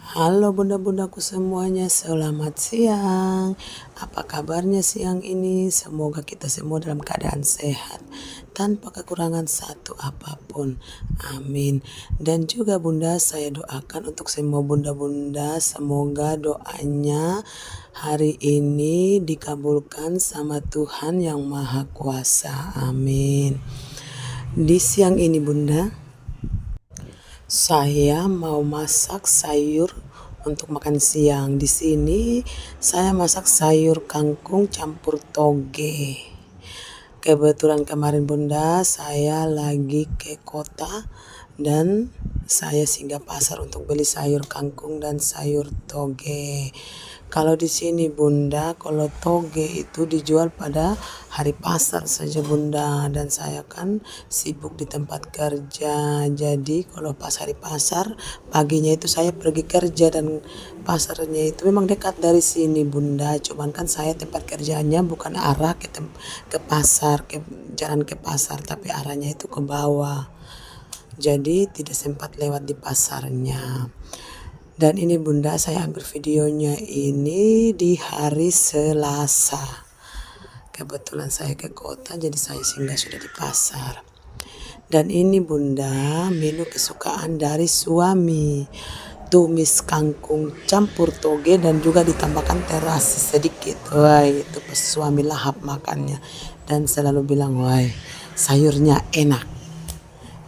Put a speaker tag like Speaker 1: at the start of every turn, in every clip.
Speaker 1: Halo bunda-bundaku semuanya, selamat siang. Apa kabarnya siang ini? Semoga kita semua dalam keadaan sehat, tanpa kekurangan satu apapun. Amin. Dan juga bunda, saya doakan untuk semua bunda-bunda, semoga doanya hari ini dikabulkan sama Tuhan Yang Maha Kuasa. Amin. Di siang ini bunda, saya mau masak sayur untuk makan siang. Di sini saya masak sayur kangkung campur toge. Kebetulan kemarin bunda saya lagi ke kota dan saya singgah pasar untuk beli sayur kangkung dan sayur toge. Kalau di sini bunda, kalau toge itu dijual pada hari pasar saja bunda, dan saya kan sibuk di tempat kerja. Jadi kalau pas hari pasar paginya itu saya pergi kerja, dan pasarnya itu memang dekat dari sini bunda. Cuman kan saya tempat kerjanya bukan arah ke pasar, ke jalan ke pasar, tapi arahnya itu ke bawah. Jadi tidak sempat lewat di pasarnya. Dan ini bunda, saya ambil videonya ini di hari Selasa. Kebetulan saya ke kota, jadi saya singgah sudah di pasar. Dan ini bunda, menu kesukaan dari suami. Tumis kangkung campur toge dan juga ditambahkan terasi sedikit. Wah, itu pas suami lahap makannya. Dan selalu bilang, wah sayurnya enak.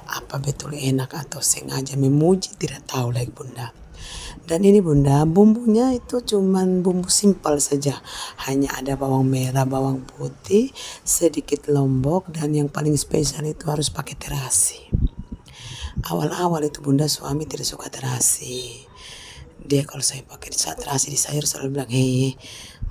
Speaker 1: Apa betul enak atau sengaja memuji, tidak tahu lagi bunda. Dan ini bunda, bumbunya itu cuman bumbu simpel saja. Hanya ada bawang merah, bawang putih, sedikit lombok, dan yang paling spesial itu harus pakai terasi. Awal-awal itu bunda, suami tidak suka terasi. Dia kalau saya pakai terasi di sayur selalu bilang, hei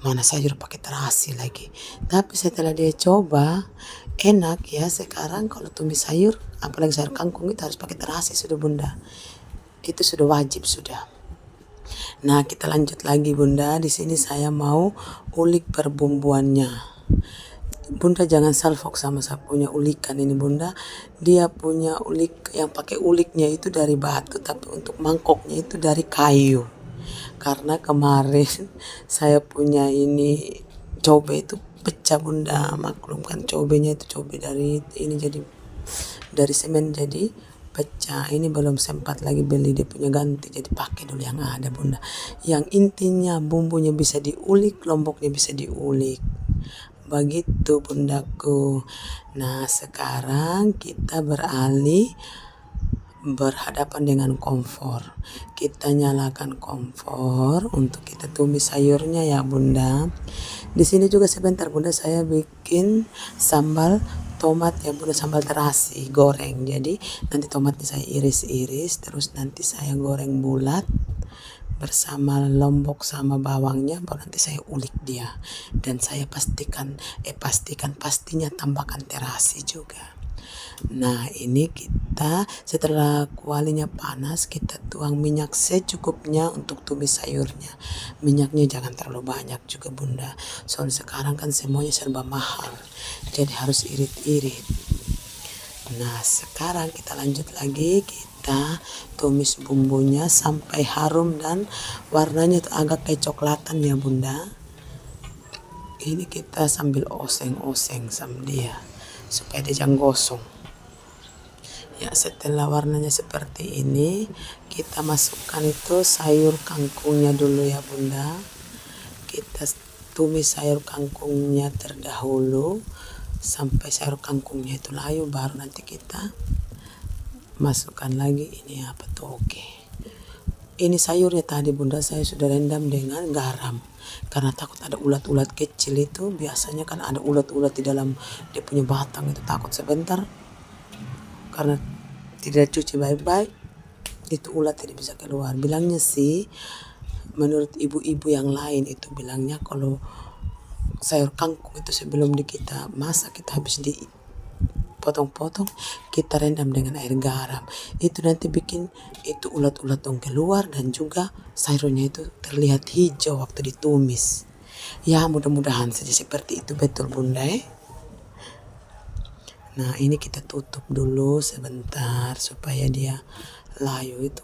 Speaker 1: mana sayur pakai terasi lagi. Tapi setelah dia coba, enak ya. Sekarang kalau tumis sayur, apalagi sayur kangkung, itu harus pakai terasi sudah bunda. Itu sudah wajib sudah. Nah, kita lanjut lagi bunda. Di sini saya mau ulik perbumbuannya. Bunda jangan salfok sama saya punya ulikan ini bunda. Dia punya ulik yang pakai uliknya itu dari batu, tapi untuk mangkoknya itu dari kayu. Karena kemarin saya punya ini cobe itu pecah bunda. Maklum kan cobenya itu cobe dari ini, jadi dari semen jadi pecah. Ini belum sempat lagi beli dia punya ganti, jadi pakai dulu yang ada bunda. Yang intinya bumbunya bisa diulik, lomboknya bisa diulik, begitu bundaku. Nah sekarang kita beralih berhadapan dengan kompor. Kita nyalakan kompor untuk kita tumis sayurnya ya bunda. Di sini juga sebentar bunda, saya bikin sambal tomat ya bunda, sambal terasi goreng. Jadi nanti tomatnya saya iris-iris, terus nanti saya goreng bulat bersama lombok sama bawangnya, baru nanti saya ulik dia. Dan saya pastinya tambahkan terasi juga. Nah ini kita setelah kualinya panas, kita tuang minyak secukupnya untuk tumis sayurnya. Minyaknya jangan terlalu banyak juga bunda, soalnya sekarang kan semuanya serba mahal, jadi harus irit-irit. Nah sekarang kita lanjut lagi, kita tumis bumbunya sampai harum dan warnanya itu agak kayak coklatan ya bunda. Ini kita sambil oseng-oseng sama dia supaya dia jangan gosong. Ya setelah warnanya seperti ini, kita masukkan itu sayur kangkungnya dulu ya bunda. Kita tumis sayur kangkungnya terdahulu sampai sayur kangkungnya itu layu, baru nanti kita masukkan lagi ini apa toge. Ini sayurnya tadi bunda saya sudah rendam dengan garam karena takut ada ulat-ulat kecil. Itu biasanya kan ada ulat-ulat di dalam dia punya batang, itu takut sebentar karena tidak cuci baik-baik itu ulat tidak bisa keluar. Bilangnya sih menurut ibu-ibu yang lain itu bilangnya kalau sayur kangkung itu sebelum kita masak, kita habis dipotong-potong, kita rendam dengan air garam. Itu nanti bikin itu ulat-ulat dong keluar, dan juga sayurnya itu terlihat hijau waktu ditumis. Ya mudah-mudahan saja seperti itu, betul bunda Nah ini kita tutup dulu sebentar supaya dia layu itu.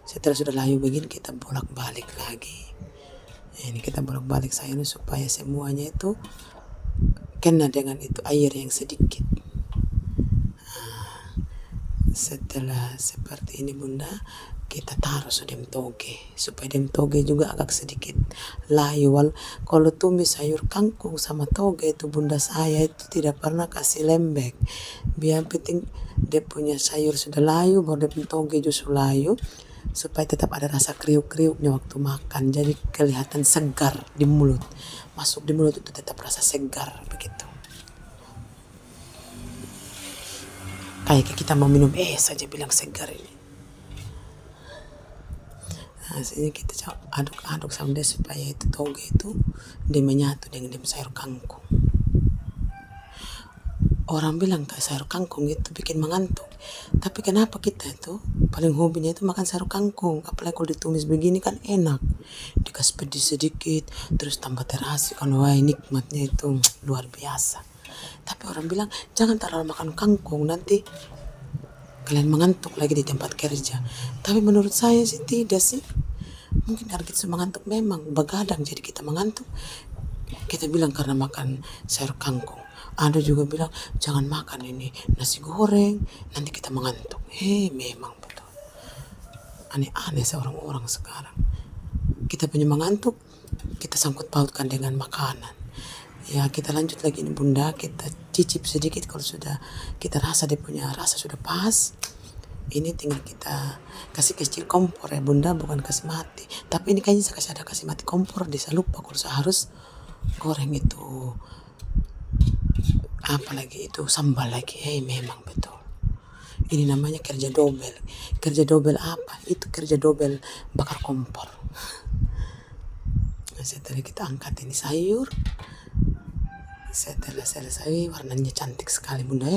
Speaker 1: Setelah sudah layu begini kita bolak-balik lagi. Ini kita bolak-balik sayurnya supaya semuanya itu kena dengan itu air yang sedikit. Setelah seperti ini bunda, kita taruh dem toge supaya dem toge juga agak sedikit layu. Kalau tumis sayur kangkung sama toge itu bunda saya itu tidak pernah kasih lembek. Biar penting dia punya sayur sudah layu baru dia toge justru layu supaya tetap ada rasa kriuk-kriuknya waktu makan. Jadi kelihatan segar di mulut. Masuk di mulut itu tetap rasa segar begitu. Kayak kita mau minum saja bilang segar ini. Nah, sini kita aduk-aduk sama dia supaya itu toge itu dia menyatu dengan sayur kangkung. Orang bilang kayak sayur kangkung itu bikin mengantuk. Tapi kenapa kita itu paling hobinya itu makan sayur kangkung. Apalagi kalau ditumis begini kan enak. Dikasih pedis sedikit, terus tambah terasi. Kan wah nikmatnya itu luar biasa. Tapi orang bilang jangan terlalu makan kangkung, nanti kalian mengantuk lagi di tempat kerja. Tapi menurut saya sih tidak sih. Mungkin karena kita mengantuk memang begadang jadi kita mengantuk. Kita bilang karena makan sayur kangkung. Ada juga bilang jangan makan ini nasi goreng, nanti kita mengantuk. Memang betul. Aneh-aneh seorang orang sekarang. Kita punya mengantuk, kita sangkut pautkan dengan makanan. Ya kita lanjut lagi ini bunda, kita cicip sedikit kalau sudah kita rasa dia punya rasa sudah pas. Ini tinggal kita kasih kecil kompor ya bunda, bukan kasih mati. Tapi ini kayaknya saya kasih mati kompor, dia lupa kalau saya harus goreng itu apalagi itu sambal lagi. Memang betul. Ini namanya kerja double. Kerja double apa? Itu kerja double bakar kompor. Nah, setelah kita angkat ini sayur. Setelah selesai warnanya cantik sekali bunda.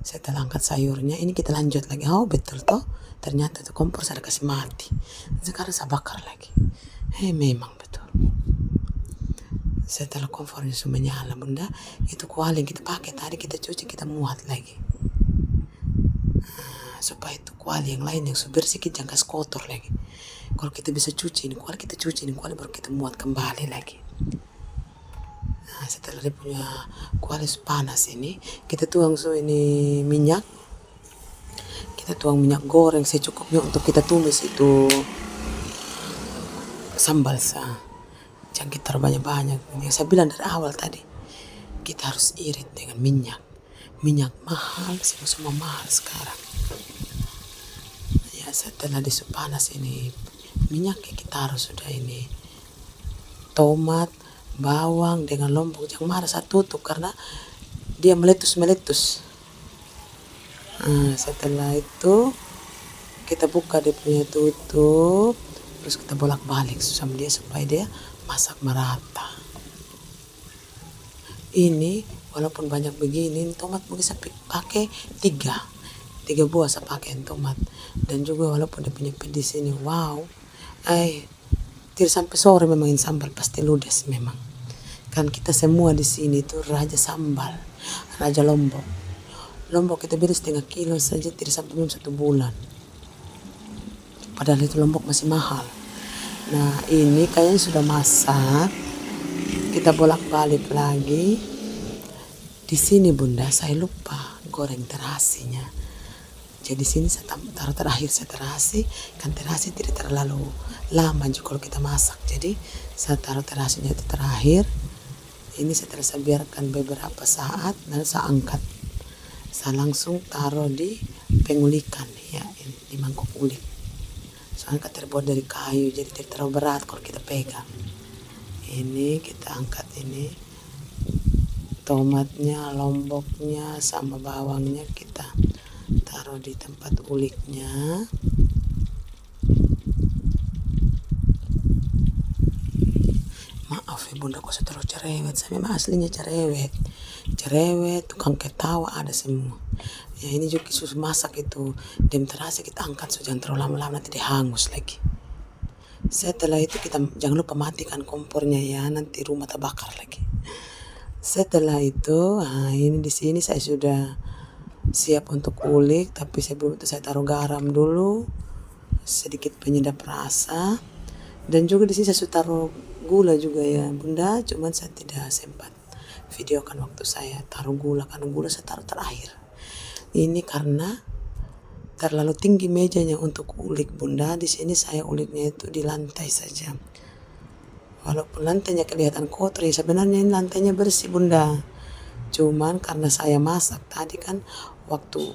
Speaker 1: Setelah angkat sayurnya ini kita lanjut lagi. Oh betul toh, ternyata itu kompor saya kasih mati. Sekarang saya bakar lagi. Memang betul. Setelah kompornya sudah menyala bunda, itu kuali yang kita pakai tadi kita cuci kita muat lagi. Supaya itu kuali yang lain yang sudah bersih kita jangan kasih kotor lagi. Kalau kita bisa cuci ini kuali, kita cuci ini kuali baru kita muat kembali lagi. Nah, setelah dia punya kuali panas ini, kita tuang ini minyak. Kita tuang minyak goreng secukupnya untuk kita tumis itu sambal jangan kita taruh banyak-banyak. Yang saya bilang dari awal tadi, kita harus irit dengan minyak. Minyak mahal, semua mahal sekarang. Ya setelah panas ini minyak kita harus sudah ini tomat, bawang dengan lombok. Jangan marah saya tutup karena dia meletus. Setelah itu kita buka dia punya tutup, terus kita bolak-balik sama dia supaya dia masak merata. Ini walaupun banyak begini tomat mungkin saya pakai 3 buah saya pakai tomat. Dan juga walaupun dia punya pedis ini wow, tidak sampai sore memang ini sambal pasti ludes memang. Kan kita semua di sini itu raja sambal, raja lombok. Lombok kita beli 1/2 kilo saja tidak sampai 1 bulan. Padahal itu lombok masih mahal. Nah ini kayaknya sudah masak. Kita bolak-balik lagi. Di sini bunda saya lupa goreng terasinya. Jadi sini saya taruh terakhir saya terasi, kan terasi tidak terlalu lama juga kalau kita masak. Jadi saya taruh terasinya itu terakhir. Ini setelah saya biarkan beberapa saat, lalu saya angkat. Saya langsung taruh di pengulikan ya, di mangkok ulik. Soalnya terbuat dari kayu, jadi tidak terlalu berat kalau kita pegang. Ini kita angkat ini tomatnya, lomboknya, sama bawangnya kita taruh di tempat uliknya. Maaf ya bunda, kok saya terlalu cerewet. Saya memang aslinya cerewet, tukang ketawa ada semua. Ya ini juga susu masak itu dem terasa kita angkat, so jangan terlalu lama-lama nanti dia hangus lagi. Setelah itu kita jangan lupa matikan kompornya ya, nanti rumah terbakar lagi. Setelah itu, ini di sini saya sudah siap untuk ulik, tapi sebelum itu saya taruh garam dulu. sedikit penyedap rasa. Dan juga di sini saya sudah taruh gula juga ya bunda, cuman saya tidak sempat videokan waktu saya taruh gula karena gula saya taruh terakhir. Ini karena terlalu tinggi mejanya untuk ulik bunda. Di sini saya uliknya itu di lantai saja. Walaupun lantainya kelihatan kotor, ya sebenarnya ini lantainya bersih bunda. Cuman karena saya masak tadi kan waktu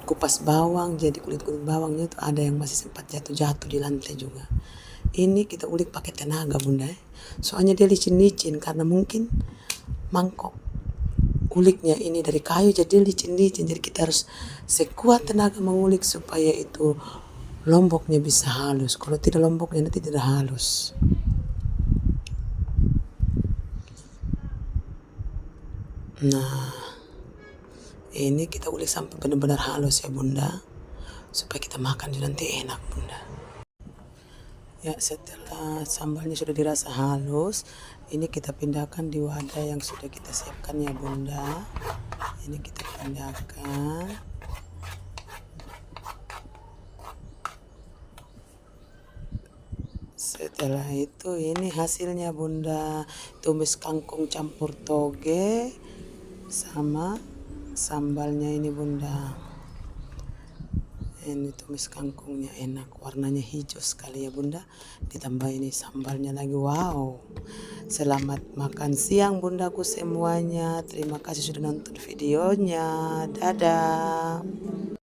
Speaker 1: kupas bawang, jadi kulit-kulit bawangnya itu ada yang masih sempat jatuh-jatuh di lantai juga. Ini kita ulik pakai tenaga bunda. Soalnya dia licin-licin karena mungkin mangkok uliknya ini dari kayu jadi licin-licin. Jadi kita harus sekuat tenaga mengulik supaya itu lomboknya bisa halus. Kalau tidak lomboknya nanti tidak halus. Nah, ini kita ulik sampai benar-benar halus ya bunda, supaya kita makan nanti enak bunda. Ya, setelah sambalnya sudah dirasa halus, ini kita pindahkan di wadah yang sudah kita siapkan ya bunda. Ini kita pindahkan. Setelah itu ini hasilnya bunda, tumis kangkung campur toge sama sambalnya ini bunda. Ini tumis kangkungnya enak, warnanya hijau sekali ya bunda, ditambah ini sambalnya lagi. Wow, selamat makan siang bundaku semuanya. Terima kasih sudah nonton videonya. Dadah.